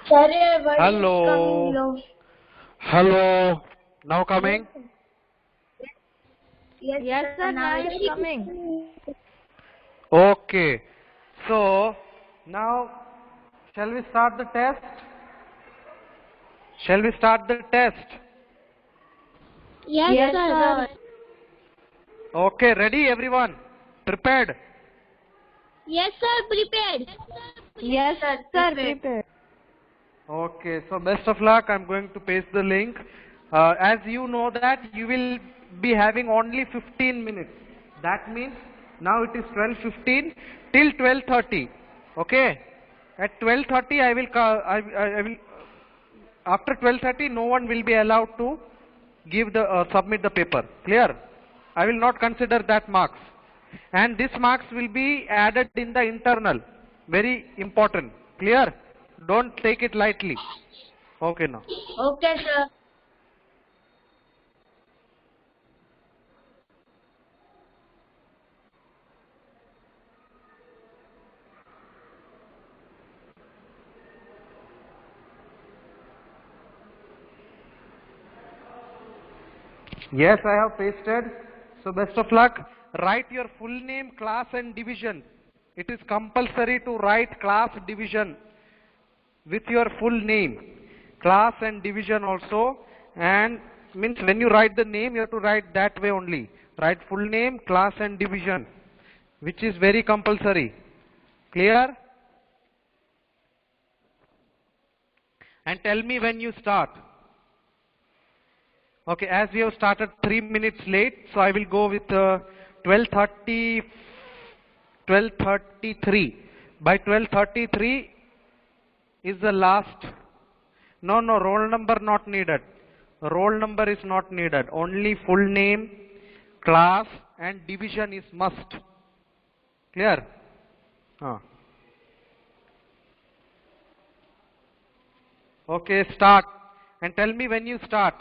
Sir, your word is coming Hello. low. Hello. Now coming? Yes, sir, now it's coming. Okay. So, now, shall we start the test? Shall we start the test? Yes, sir. Okay, ready everyone? Prepared? Yes, sir, prepared. Yes, sir, prepared. Okay, so best of luck. I'm going to paste the link. As you know that you will be having only 15 minutes. That means now it is 12:15 till 12:30. Okay. At 12:30 I will after 12:30 no one will be allowed to give the submit the paper. Clear? I will not consider that marks. And this marks will be added in the internal. Very important. Clear? Don't take it lightly. Okay now. Okay, sir. Yes, I have pasted. So best of luck. Write your full name, class and division. It is compulsory to write class division with your full name, class and division also. And means when you write the name, you have to write that way only. Write full name, class and division, which is very compulsory. Clear? And tell me when you start. Okay, as we have started 3 minutes late, so I will go with 12:30, 12:33. By 12:33 is the last. No, roll number not needed. Roll number is not needed. Only full name, class and division is must. Clear? Okay, start. And tell me when you start.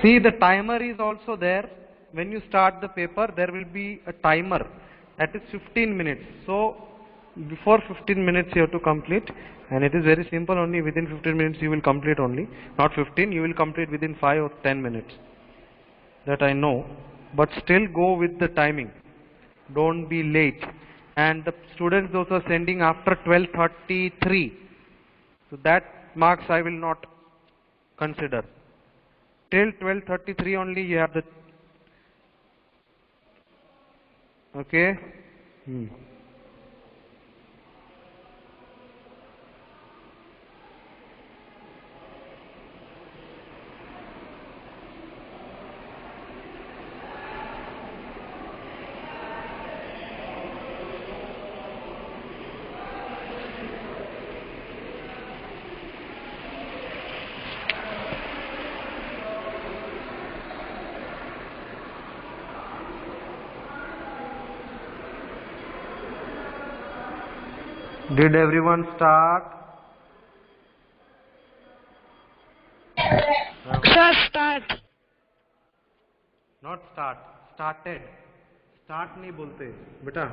See, the timer is also there. When you start the paper, there will be a timer. That is 15 minutes. So, before 15 minutes you have to complete. And it is very simple, only within 15 minutes you will complete only. Not 15, you will complete within 5 or 10 minutes. That I know. But still go with the timing. Don't be late. And the students those are sending after 12:33. So that marks I will not consider. Till 12:33 only you have the. Okay. Did everyone start? Sir, start. Not start. Started. Start नहीं बोलते बेटा.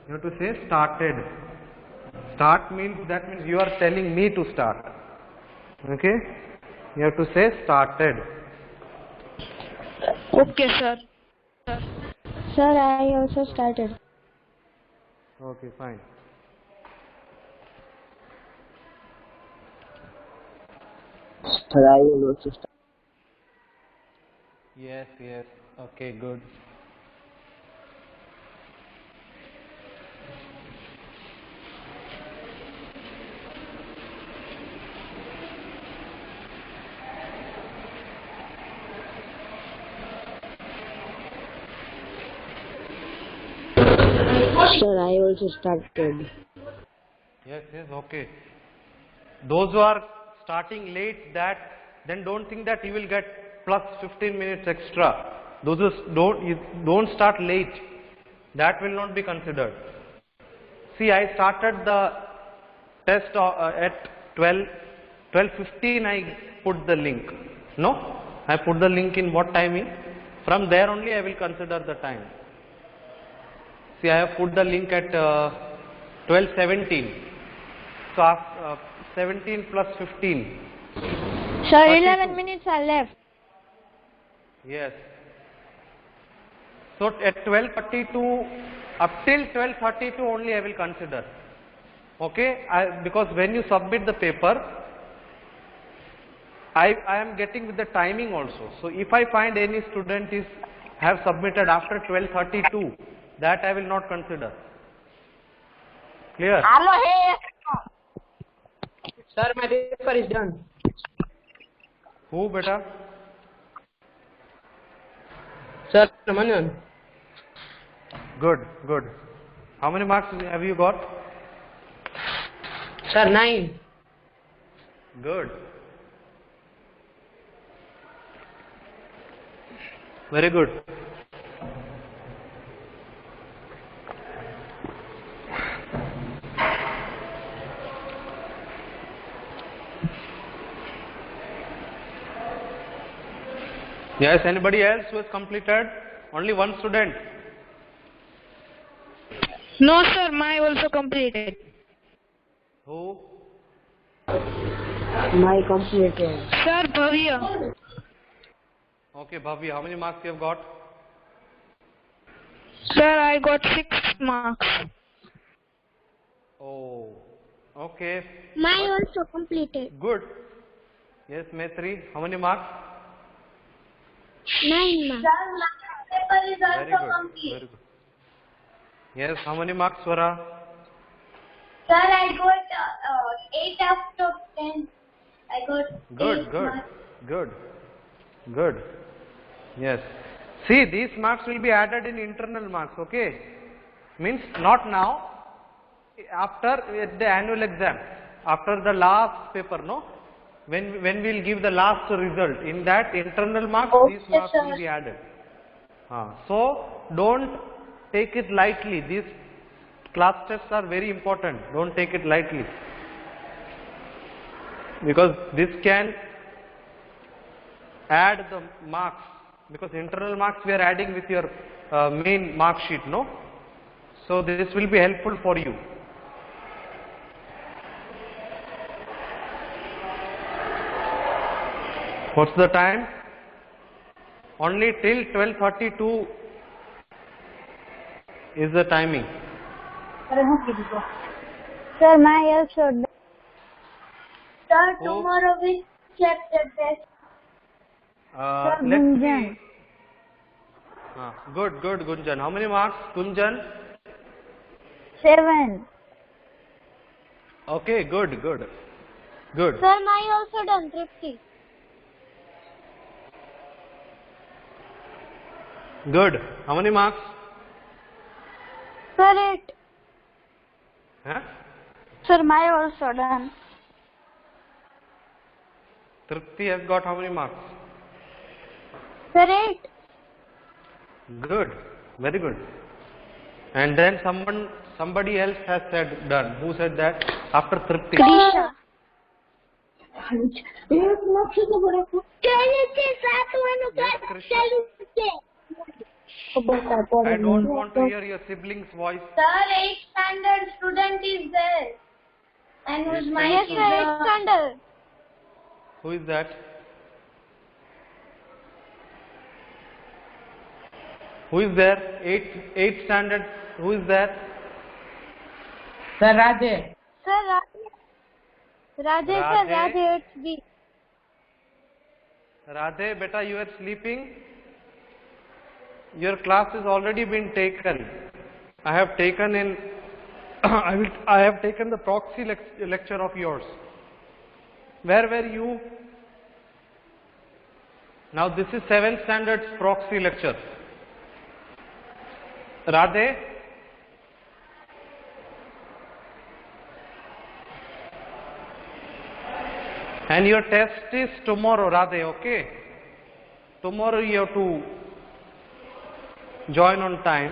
You have to say started. Start means that means you are telling me to start. Okay. You have to say started. Okay, sir. Sir, I also started. Okay, fine. Sir, I will also start. Yes. Okay, good. Sir, I also started. Yes, okay. Those who are starting late, then don't think that you will get plus 15 minutes extra. Don't start late. That will not be considered. See, I started the test at 12:15. I put the link. No, I put the link in what timing? From there only I will consider the time. See, I have put the link at 12:17. So after 17 plus 15. Sir, 32. 11 minutes are left. Yes. So at 12:32, up till 12:32 only I will consider. Okay, because when you submit the paper, I am getting with the timing also. So if I find any student have submitted after 12:32, that I will not consider. Clear? Hello, hey. Sir, my paper is done. Who, beta? Sir, Manan. Good, good. How many marks have you got? Sir, 9. Good. Very good. Yes, anybody else who has completed? Only one student. No, sir, my also completed. Who? My completed. Sir, Bhavya. Okay, Bhavya, how many marks you have got? Sir, I got 6 marks. Oh, okay. Mine also completed. Good. Yes, Maitri, how many marks? 9 marks. Sir, my paper is Very also good. complete. Very good. Yes, how many marks, Swara? Sir, I got 8 out of 10. I got Good, 8 good, marks. good, good. Yes. See, these marks will be added in internal marks, okay? Means not now, after at the annual exam, after the last paper, no? When we'll give the last result, in that internal marks, Okay, these marks will sir. be added. So, don't take it lightly. These class tests are very important. Don't take it lightly. Because this can add the marks. Because internal marks we are adding with your main mark sheet, no? So, this will be helpful for you. What's the time? Only till 12:32 is the timing. Sir, my also. Sir, Oh. tomorrow we check the test. Let's Gunjan. see. Good, good, Gunjan. How many marks, Gunjan? 7. Okay, good, good, good. Sir, my also done 50. Good. How many marks? Sir, 8. Huh? Sir, my also done. Tripti has got how many marks? Sir, 8. Good, very good. And then somebody else has said done. Who said that? After Tripti. Krisha. Yes, Krishna. I don't want to hear your sibling's voice. Sir, 8th standard student is there. And who's my Yes, sir, 8 standard. Who is that? Who is there? 8th standard. Who is there? Sir, Radhe. Sir, Radhe, sir, Radhe. Radhe 8B. Radhe, beta, you are sleeping. Your class has already been taken. I have taken in. I have taken the proxy lecture of yours. Where were you? Now this is 7th standard's proxy lecture. Radhe? And your test is tomorrow, Radhe, okay? Tomorrow you have to join on time.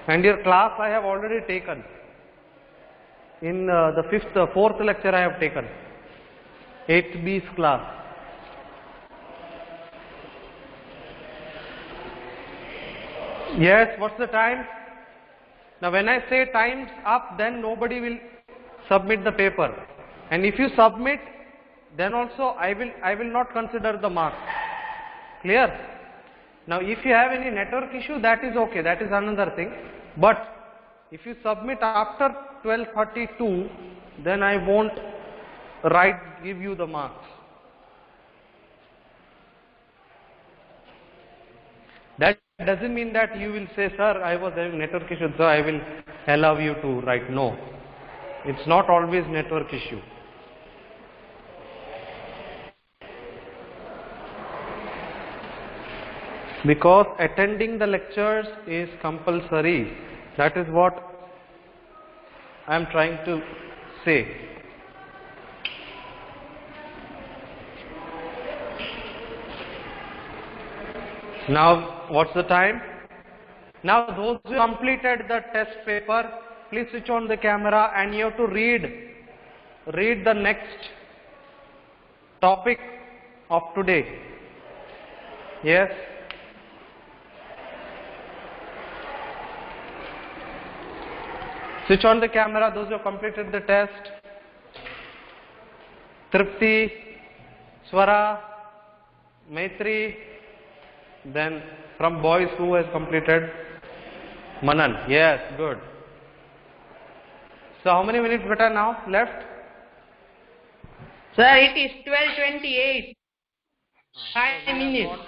And your class I have already taken. In the fourth lecture I have taken. 8B's class. Yes, what's the time? Now when I say time's up, then nobody will submit the paper. And if you submit, then also I will not consider the marks. Clear? Now if you have any network issue, that is okay, that is another thing. But if you submit after 12:32, then I won't give you the marks. That doesn't mean that you will say, sir, I was having network issue, so I will allow you to write. No, it's not always network issue. Because attending the lectures is compulsory. That is what I am trying to say. Now, what's the time? Now, those who completed the test paper, please switch on the camera and you have to read the next topic of today. Yes? Switch on the camera, those who have completed the test. Tripti, Swara, Maitri, then from boys who has completed? Manan, yes, good. So how many minutes beta now left? Sir, it is 12:28. 5 minutes.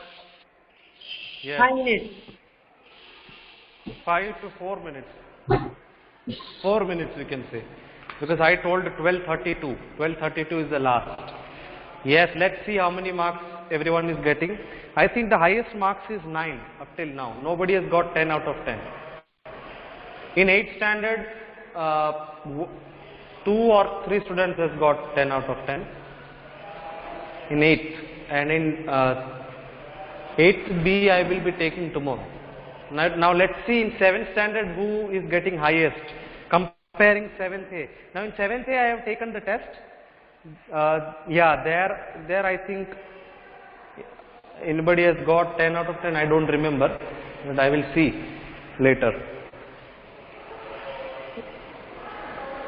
Yes. 5 minutes. 5 to 4 minutes. 4 minutes we can say. Because I told 12:32. 12:32 is the last. Yes, let's see how many marks everyone is getting. I think the highest marks is 9 up till now. Nobody has got 10 out of 10. In 8th standard, 2 or 3 students has got 10 out of 10. In 8th. And in 8B I will be taking tomorrow. Now let's see in 7th standard who is getting highest, comparing 7th A. Now in 7th A I have taken the test. Yeah, there I think anybody has got 10 out of 10, I don't remember, but I will see later.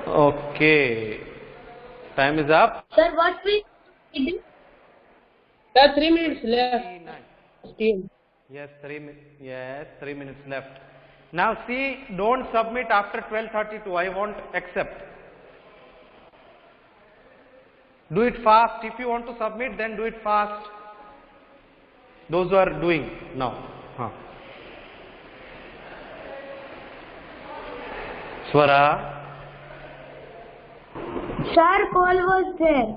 Okay, time is up. Sir, what we do? Sir, 3 minutes left. Still. Yes, 3 minutes left. Now see, don't submit after 12:32. I won't accept. Do it fast. If you want to submit, then do it fast. Those who are doing now. Swara. Sir, call was there.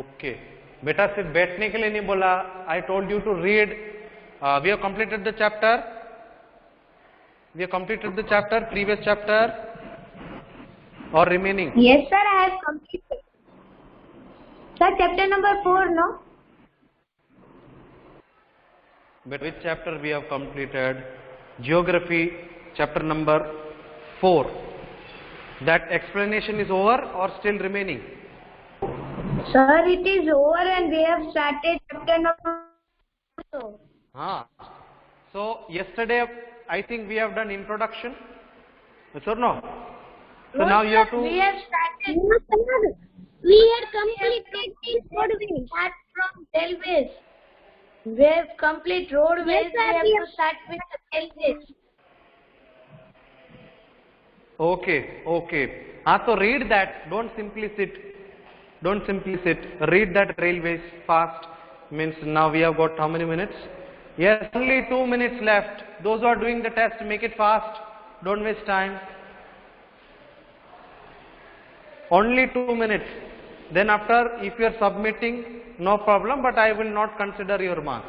Okay. बेटा सिर्फ बैठने के लिए नहीं बोला. I told you to read. We have completed the chapter. Previous chapter, or remaining? Yes, sir, I have completed. Sir, chapter number 4, no? But which chapter we have completed? Geography, chapter number 4. That explanation is over or still remaining? Sir, it is over and we have started chapter number 2. So yesterday I think we have done introduction. Yes or no? So now you have to. We have started. No, sir. We had completed roadways. Start from railways. We have complete roadways. Yes, sir, we have to start with the railways. Okay. So read that. Don't simply sit. Read that railways fast. Means now we have got how many minutes? Yes, only 2 minutes left. Those who are doing the test, make it fast. Don't waste time. Only 2 minutes. Then after, if you are submitting, no problem, but I will not consider your marks.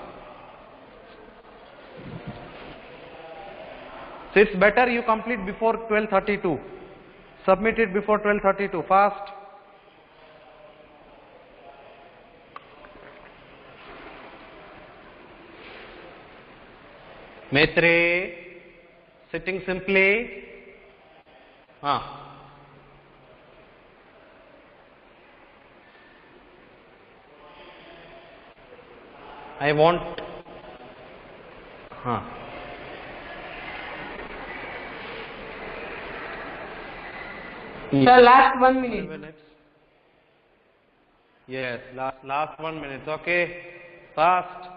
So it's better you complete before 12:32. Submit it before 12:32. Fast. Maitre, sitting simply. I want. Sir, last 1 minute. Minutes. Yes, last 1 minute. Okay, fast.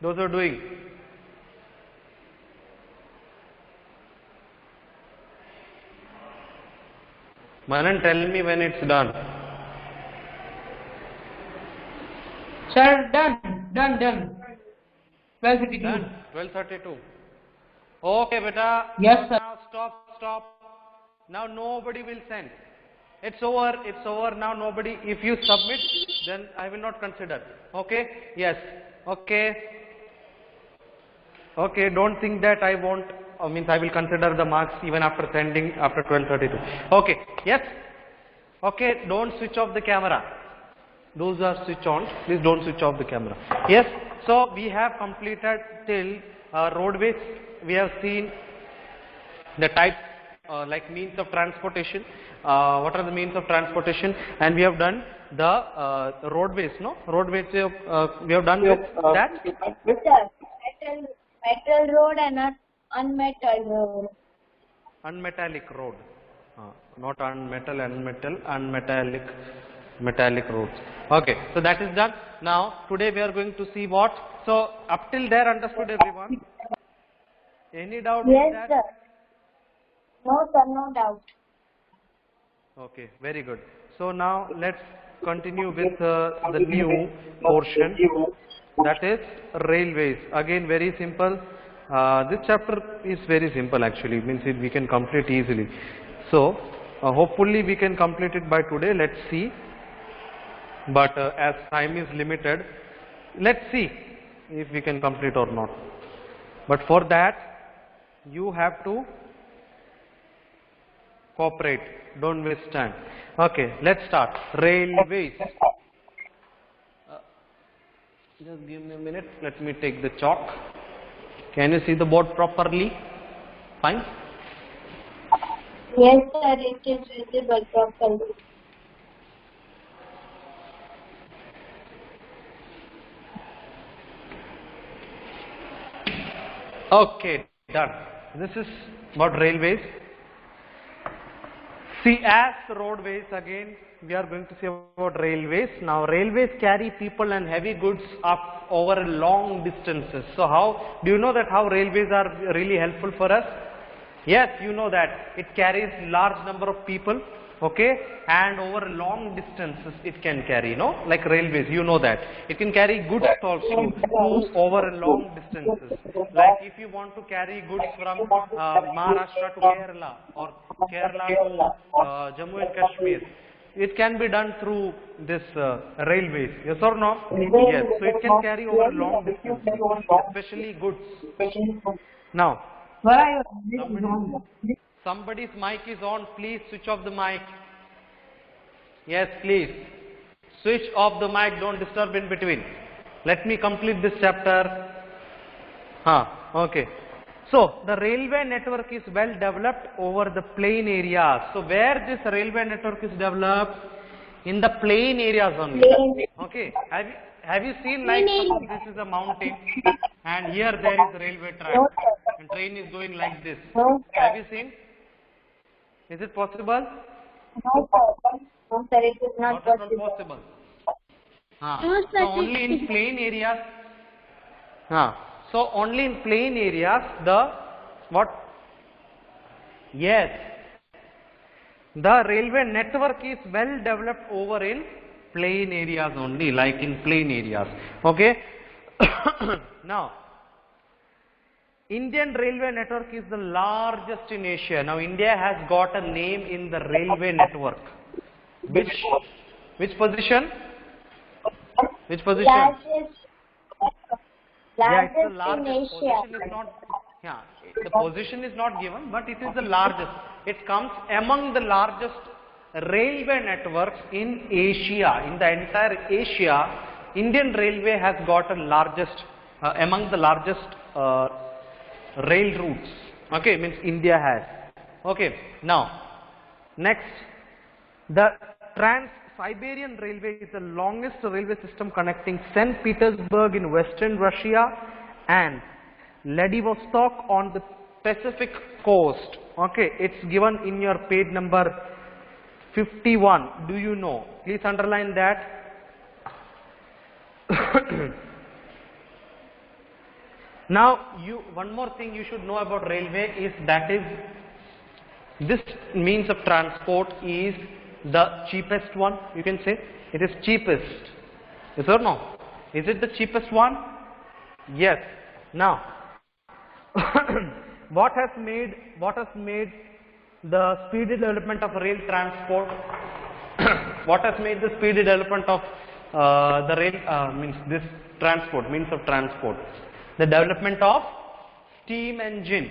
Those are doing. Manan, tell me when it's done. Sir, done. 12:52. Done. 12:32. Okay, beta. Yes, sir. Now stop. Now nobody will send. It's over. Now nobody. If you submit, then I will not consider. Okay? Yes. Okay. Don't think that I won't. Means I will consider the marks even after sending after 12:32. Okay. Yes. Okay. Don't switch off the camera. Those are switch on. Please don't switch off the camera. Yes. So we have completed till roadways. We have seen the types like means of transportation. What are the means of transportation? And we have done the roadways. No, roadways. We have done with that. Metal road and unmetal road. Unmetallic road. Not unmetallic. Metallic roads. Okay, so that is done. Now today we are going to see what. So up till there, understood everyone? Any doubt Yes, with that? sir. No, sir, no doubt. Okay, very good. So now let's continue with the new portion, that is railways. Again, very simple. This chapter is very simple actually, means we can complete easily. So hopefully we can complete it by today. Let's see. But as time is limited, let's see if we can complete or not. But for that, you have to cooperate. Don't waste time. Okay, let's start. Railways. Just give me a minute. Let me take the chalk. Can you see the board properly? Fine. Yes, sir, it is visible properly. Okay, done. This is about railways. See, as roadways, again we are going to see about railways. Now railways carry people and heavy goods up over long distances. So how do you know that how railways are really helpful for us? Yes, you know that it carries large number of people, okay, and over long distances it can carry, like railways, you know that it can carry goods also over long distances. Like if you want to carry goods from Maharashtra to Kerala or Kerala to Jammu and Kashmir, it can be done through this railways. Yes or no? Yes. So it can carry over long distances, especially goods. Now, somebody's mic is on. Please switch off the mic. Yes, please. Switch off the mic. Don't disturb in between. Let me complete this chapter. Okay. So, the railway network is well developed over the plain areas. So, where this railway network is developed? In the plain areas only. Okay. Have you seen, like, suppose this is a mountain and here there is a railway track and train is going like this. Have you seen? Is it possible? No, sir. No, sir, it is not Not at all possible. possible. No, So sir, only in plain areas. So only in plain areas the what? Yes. The railway network is well developed over in plain areas only, like in plain areas. Okay. Now, Indian railway network is the largest in Asia. Now, India has got a name in the railway network. Which position? Which position? Largest Yeah, it's the in largest. Asia. Position is not. Yeah, the position is not given, but it is the largest. It comes among the largest railway networks in Asia. In the entire Asia, Indian Railway has got the largest, among the largest rail routes. Okay, means India has. Okay, now next, the Trans-Siberian Railway is the longest railway system connecting St. Petersburg in western Russia and Vladivostok on the Pacific coast. Okay, it's given in your page number 51. Do you know? Please underline that. Now, one more thing you should know about railway is that is this means of transport is the cheapest one. You can say it is cheapest. Yes or no? Is it the cheapest one? Yes. Now, what has made the speedy development of rail transport? What has made the speedy development of the rail means this transport, means of transport? The development of steam engine.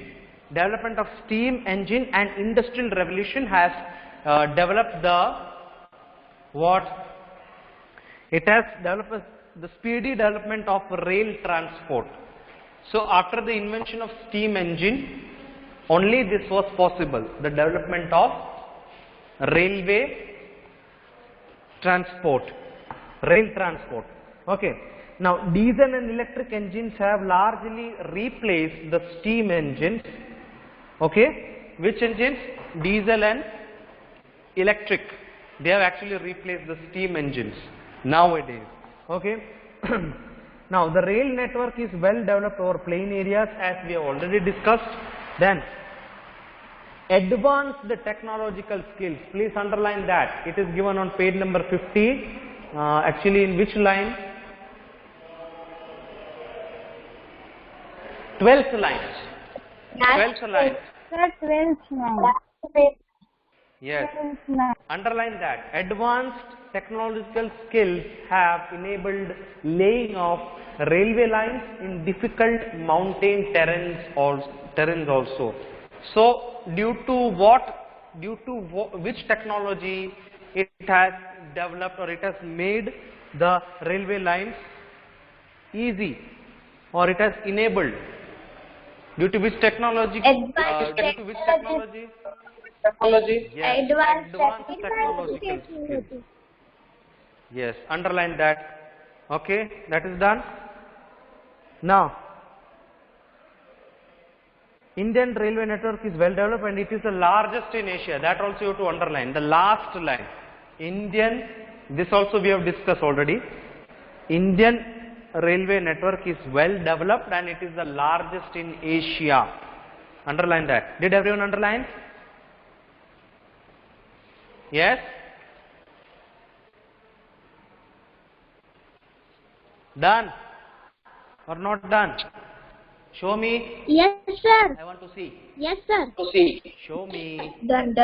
Development of steam engine and industrial revolution has developed the what? It has developed the speedy development of rail transport. So after the invention of steam engine, only this was possible, the development of railway transport, rail transport. Okay. Now diesel and electric engines have largely replaced the steam engines. Okay. Which engines? Diesel and electric. They have actually replaced the steam engines nowadays. Okay. Now the rail network is well developed over plain areas, as we have already discussed. Then advanced technological skills. Please underline that. It is given on page number 50. Actually, in which line? 12th line. 12th line. Sir, 12th. Yes. Underline that. Advanced technological skills have enabled laying of railway lines in difficult mountain terrains also. So, due to which technology it has developed, or it has made the railway lines easy, or it has enabled? Due to which technology? Yes, advanced technological skills. Yes, underline that. Okay, that is done. Now, Indian railway network is well developed and it is the largest in Asia. That also you have to underline. The last line. Indian, this also we have discussed already. Indian railway network is well developed and it is the largest in Asia. Underline that. Did everyone underline? Yes? Done or not done? Show me. Yes, sir. I want to see. Yes, sir. Show me. Done.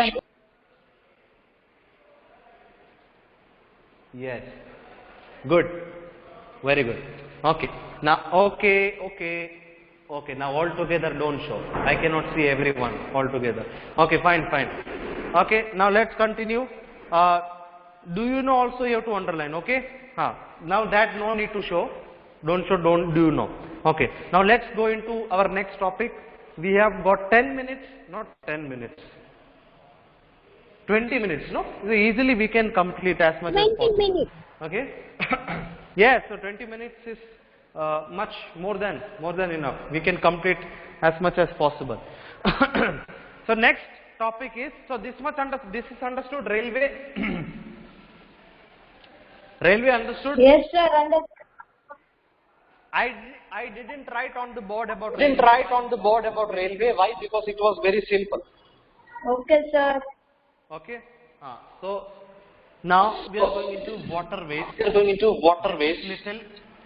Yes. Good. Very good. Okay. Now, okay. Now all together don't show. I cannot see everyone all together. Okay, fine. Okay. Now let's continue. Do you know also you have to underline? Okay. Now that no need to show. Don't show. Do you know? Okay. Now let's go into our next topic. We have got 10 minutes, not 10 minutes. 20 minutes, no? So easily we can complete as much as possible. 20 minutes. Okay. Yes, so 20 minutes is much more than enough. We can complete as much as possible. So next topic is, so this is understood, railway. Railway understood? Yes, sir. Understood. I didn't write on the board about railway. Why? Because it was very simple. Okay, sir. Okay. So now we are going into waterways.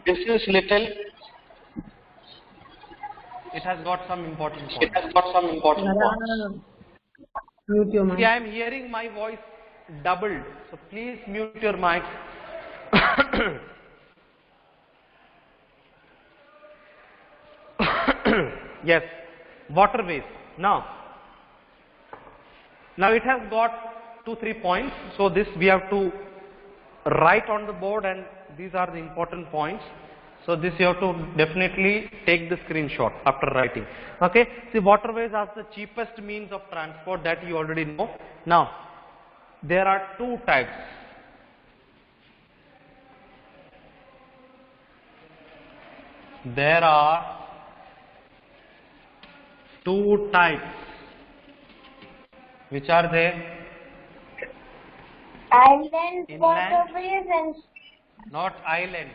This is little. It has got some important points. Mute your mic. See, I am hearing my voice doubled. So please mute your mic. Yes. waterways. Now it has got 2-3 points. So this we have to write on the board, and these are the important points. So this you have to definitely take the screenshot after writing. Okay. See, waterways are the cheapest means of transport, that you already know. Now there are two types. There are two types. Which are they? Island Inland. waterways and Not island.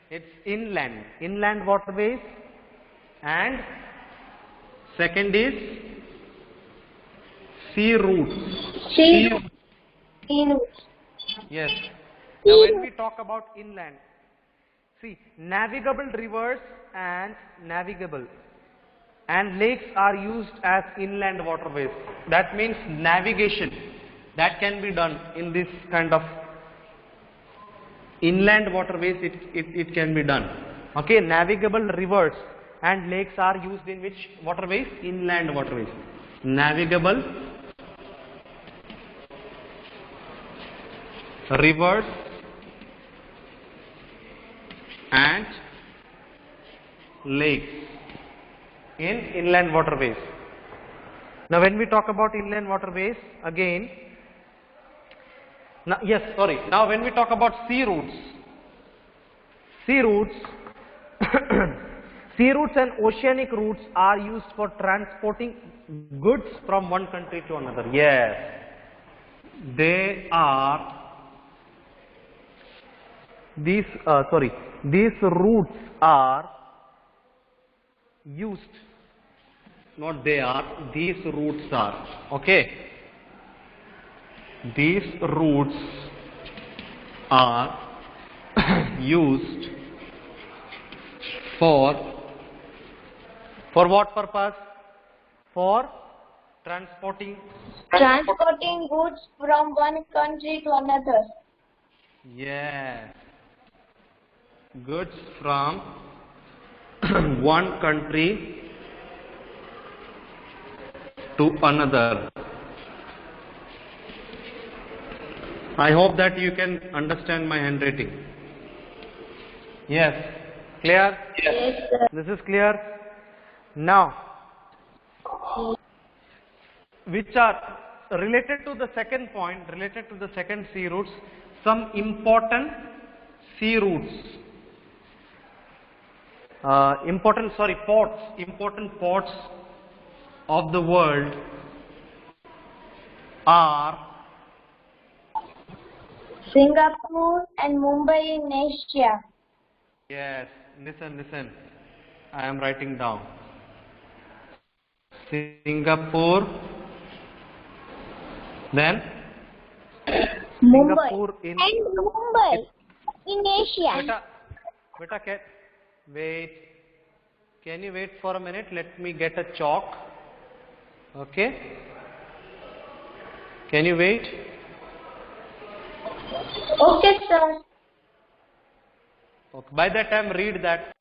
It's inland. Inland waterways. And second is sea routes. sea routes. Yes. Now when we talk about inland, see, navigable rivers and lakes are used as inland waterways. That means navigation that can be done in this kind of inland waterways. It can be done. Okay, navigable rivers and lakes are used in which waterways? Inland waterways. Navigable rivers and lakes in inland waterways. Now when we talk about inland waterways, again, now when we talk about sea routes sea routes and oceanic routes are used for transporting goods from one country to another. Yes, they are. These routes are used, not they are, these routes are. Okay, these routes are used for what purpose? For transporting goods from one country to another. Yes, goods from one country to another. I hope that you can understand my handwriting. Yes, clear? Yes, sir. This is clear. Now, which are related to the second point, related to the second sea routes, some important sea routes, important ports of the world are Singapore and Mumbai in Asia. Yes, listen. I am writing down. Singapore, then Mumbai. Singapore in And Mumbai in Asia. Beta, wait. Can you wait for a minute? Let me get a chalk. Okay. Can you wait? Okay, sir. Okay. By that time, read that.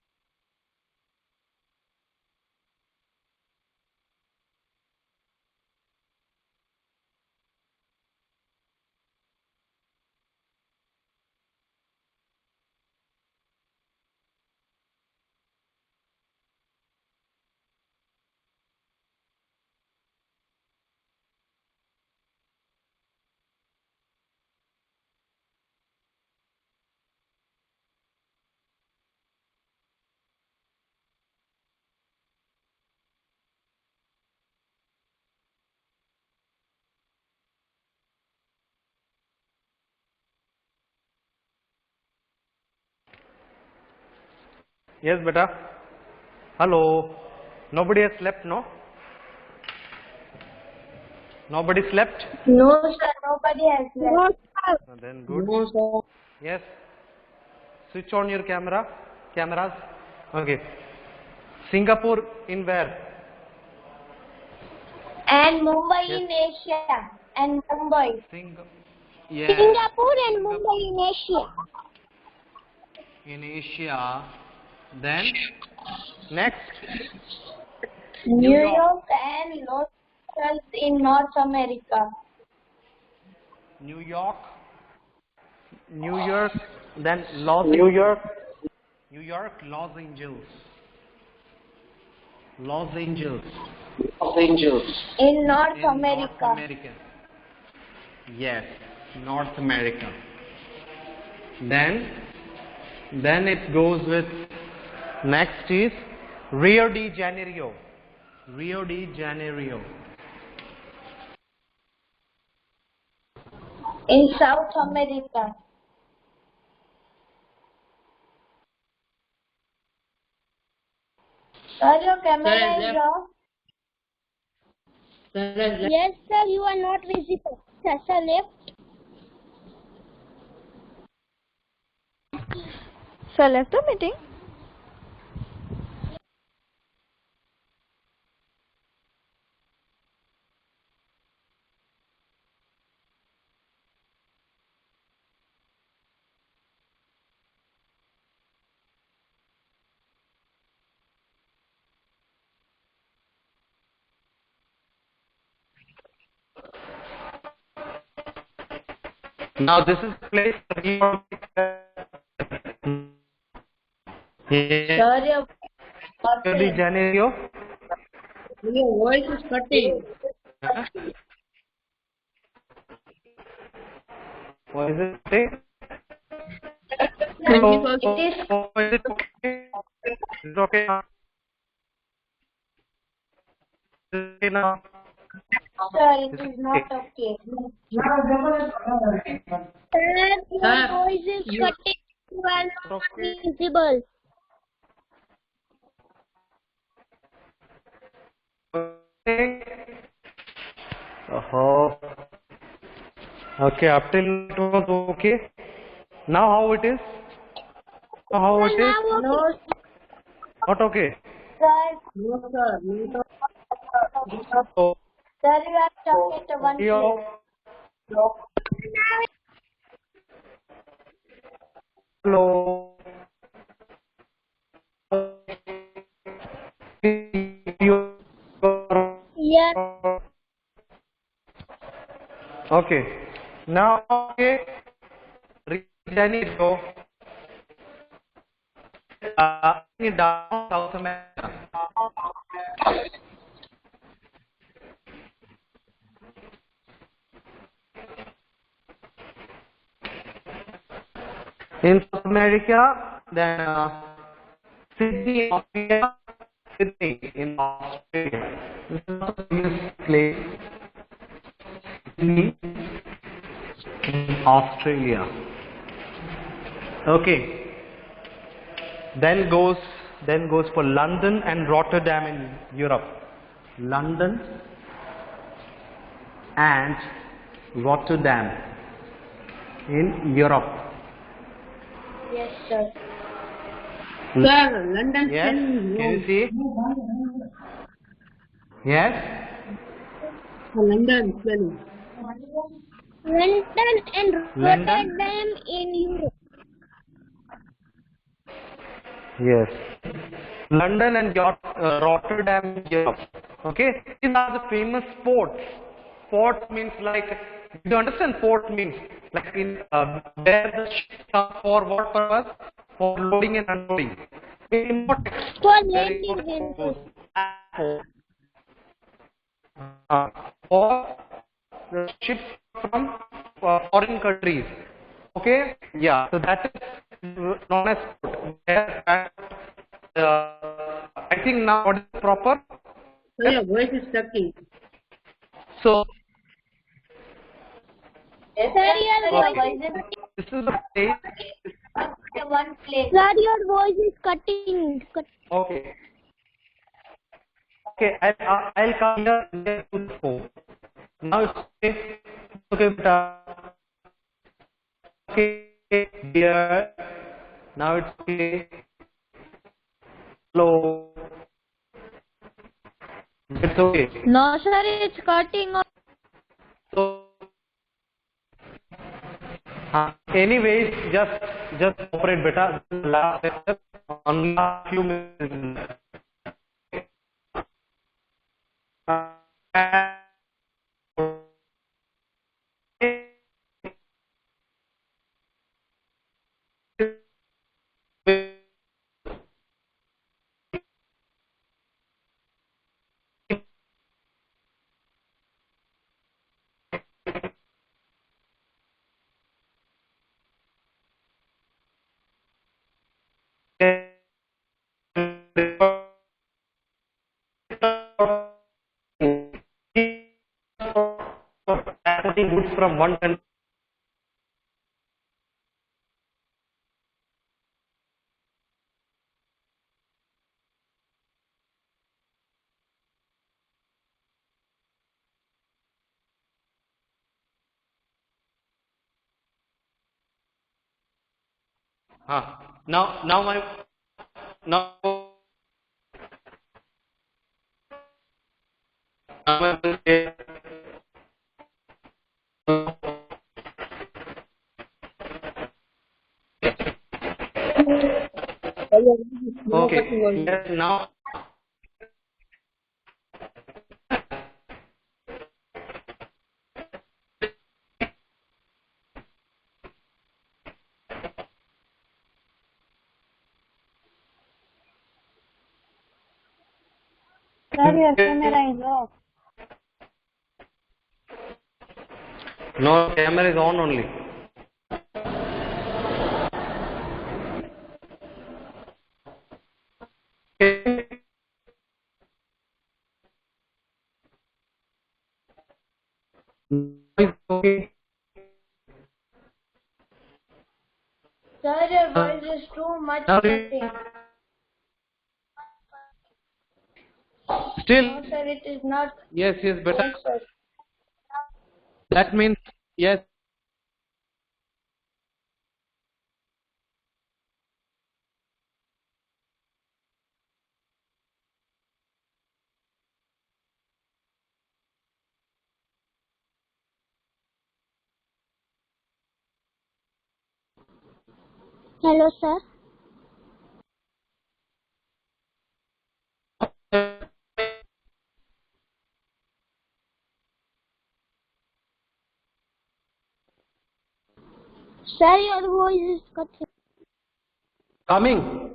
Yes, beta. Hello. Nobody has slept, no? Nobody slept? No, sir. Nobody has left. Then good. No, sir. Yes. Switch on your cameras. Okay. Singapore in where? And Mumbai Yes. in Asia. And Mumbai. Yes. Singapore and Mumbai in Asia. In Asia. Then next. New York and Los Angeles in North America. New York, New York, then Los New York, Los Angeles, Los Angeles, In North in America. North America. Yes, North America. Then it goes with next is Rio de Janeiro. Rio de Janeiro. In South America. Sir, your camera is off. Yes, sir, you are not visible. Sir, left. Sir, left the meeting. Now this is the place that we want to Sir, your Rio de Janeiro. Your voice is cutting. What is it say? Because it is, Is it okay? Is it okay now? Is it okay now? sir, it is not okay. Sir, your Sir, voice is you- cutting. You are not Okay. visible. Oh. Okay, up till it was okay. Now how it is? Now how it is? No, Not okay. sir. no, sir. No, So, Sir, you are stuck at one Rio, hello. Yes. Okay. Now, okay. Janeiro. In down South America. In South America, then Sydney, Australia. Sydney in Australia. This is not a famous place. Sydney in Australia. Okay. Then goes for London and Rotterdam in Europe. London and Rotterdam in Europe. Yes, sir. sir, London. Yes, can you see? Yes. London spelling. London and London? Rotterdam in Europe. Yes. London and Rotterdam, Europe. Okay. These are the famous ports. Port means like, you understand port means? Like in where the ships come for what purpose? For loading and unloading. Very important. For Very landing important. vehicles. For the ships from foreign countries. Okay? Yeah. So that is known as port. Where, I think now what is proper? Sir, your voice is cutting. So Sir, your voice is this is the place. at one place. Sir, your voice is cutting. Okay. Okay, I'll come here and get to the phone. Now it's okay. Okay, beta. Okay, dear. Now it's okay. Hello. It's okay. No, sir, it's cutting. So, anyways, just operate better. Last step, only a few minutes. importing goods from one country. Now my now my okay. Yes, now Sir, your camera is off. no, camera is on only. Okay. Sir, your voice is too much Now cutting. still, No, sir, it is not. yes, better. Yes, sir. That means yes. Hello, sir. Sir, your voice is cutting. Coming.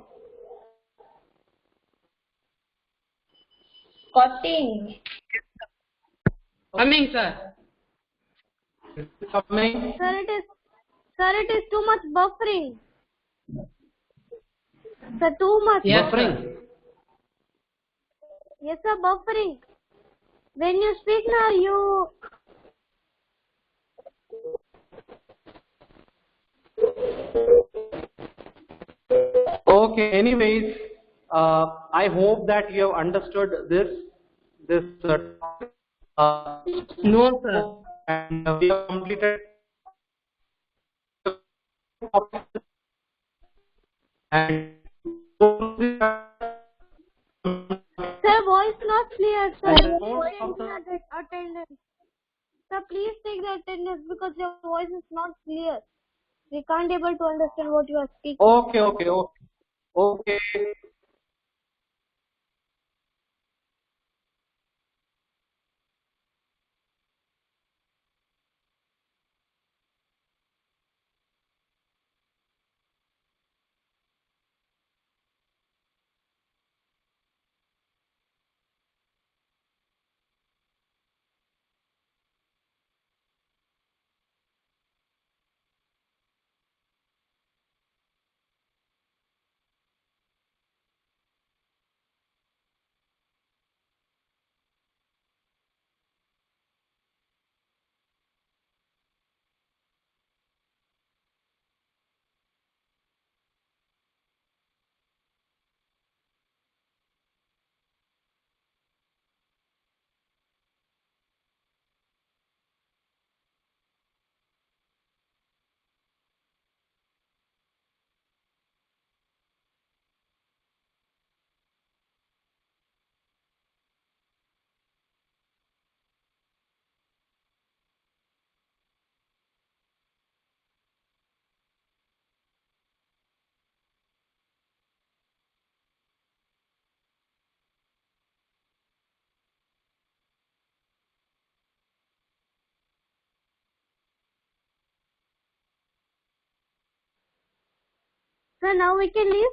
Cutting. Coming, sir. Coming. Sir, it is too much buffering. Sir, too much. Yes, Buffering. Yes, sir, buffering. When you speak now, you. Okay. Anyways, I hope that you have understood this topic. No, sir. And we have completed and Sir, voice not clear, sir. And Your don't voice stop is the- not attendance. Sir, please take the attendance because your voice is not clear. We can't able to understand what you are speaking. Okay. Sir, now we can leave.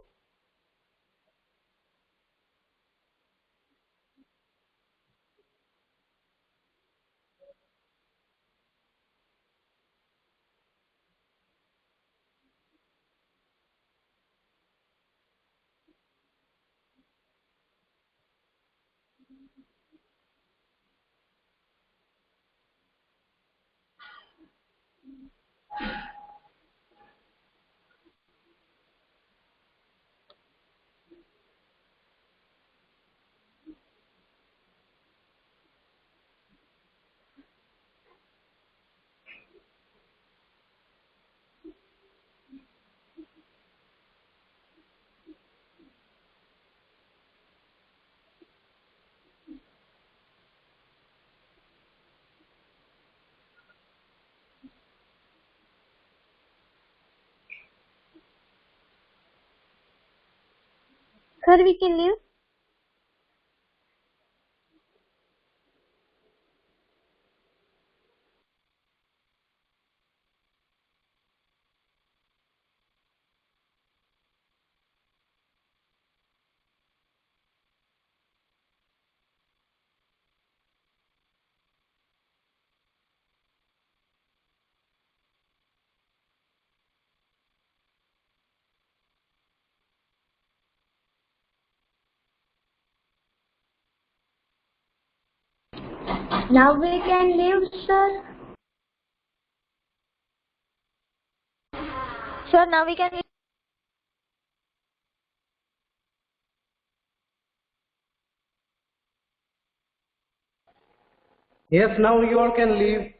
Sir, we can leave. Now we can leave, sir. Sir, now we can leave. Yes, now you all can leave.